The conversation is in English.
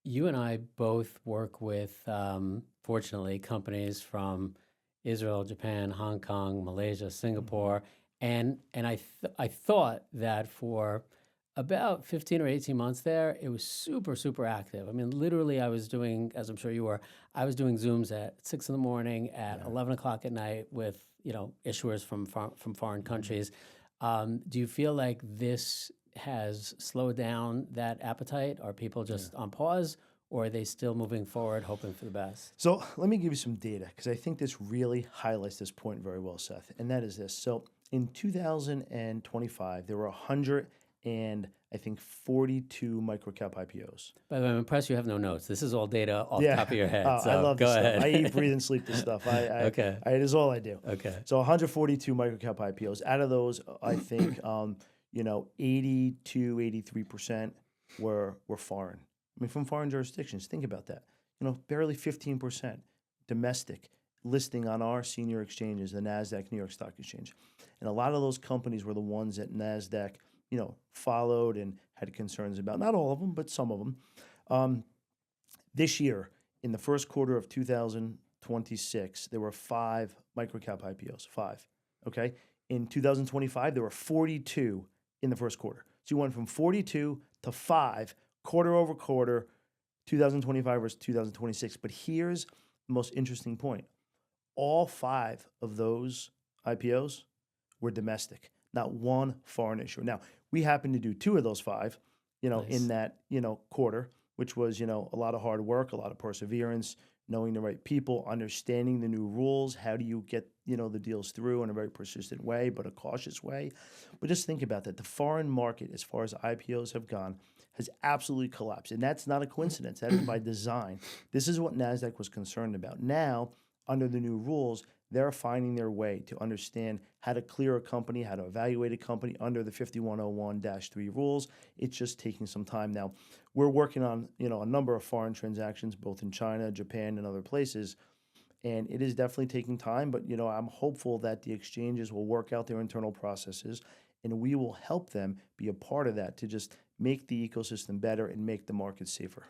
You and I both work with, fortunately, companies from Israel, Japan, Hong Kong, Malaysia, Hmm. Singapore, and I thought that for about 15 or 18 months there, it was super, super active. I mean, literally, I was doing, as I'm sure you were, I was doing Zooms at 6 in the morning, at Yeah. 11 o'clock at night with, issuers from foreign Hmm. countries. Do you feel like this has slowed down that appetite? Are people Yeah. just on pause, or are they still moving forward, hoping for the best? So let me give you some data because I think this really highlights this point very well, Seth. And that is this. So in 2025, there were 100 and I think 42 microcap IPOs. By the way, I'm impressed you have no notes. This is all data off the Yeah, top of your head. I So love this go stuff. I eat, ahead. breathe, and sleep this stuff. Okay. It is all I do. Okay. So 142 microcap IPOs. Out of those, I think 82, 83% were foreign. I mean, from foreign jurisdictions. Think about that. Barely 15% domestic listing on our senior exchanges, the Nasdaq, New York Stock Exchange, and a lot of those companies were the ones that Nasdaq, followed and had concerns about. Not all of them, but some of them. Um, this year, in the first quarter of 2026, there were five microcap IPOs. Five. Okay. In 2025, there were 42 in the first quarter. So you went from 42 to five, quarter over quarter, 2025 versus 2026. But here's the most interesting point: all five of those IPOs were domestic, not one foreign issuer. Now, we happened to do two of those five, in Nice. that, quarter, which was, a lot of hard work, a lot of perseverance, knowing the right people, understanding the new rules. How do you get, the deals through in a very persistent way, but a cautious way? But just think about that. The foreign market, as far as IPOs have gone, has absolutely collapsed. And that's not a coincidence. That is by design. This is what NASDAQ was concerned about. Now, under the new rules, they're finding their way to understand how to clear a company, how to evaluate a company under the 5101-3 rules. It's just taking some time now. We're working on, a number of foreign transactions, both in China, Japan, and other places. And it is definitely taking time, but I'm hopeful that the exchanges will work out their internal processes and we will help them be a part of that to just make the ecosystem better and make the market safer.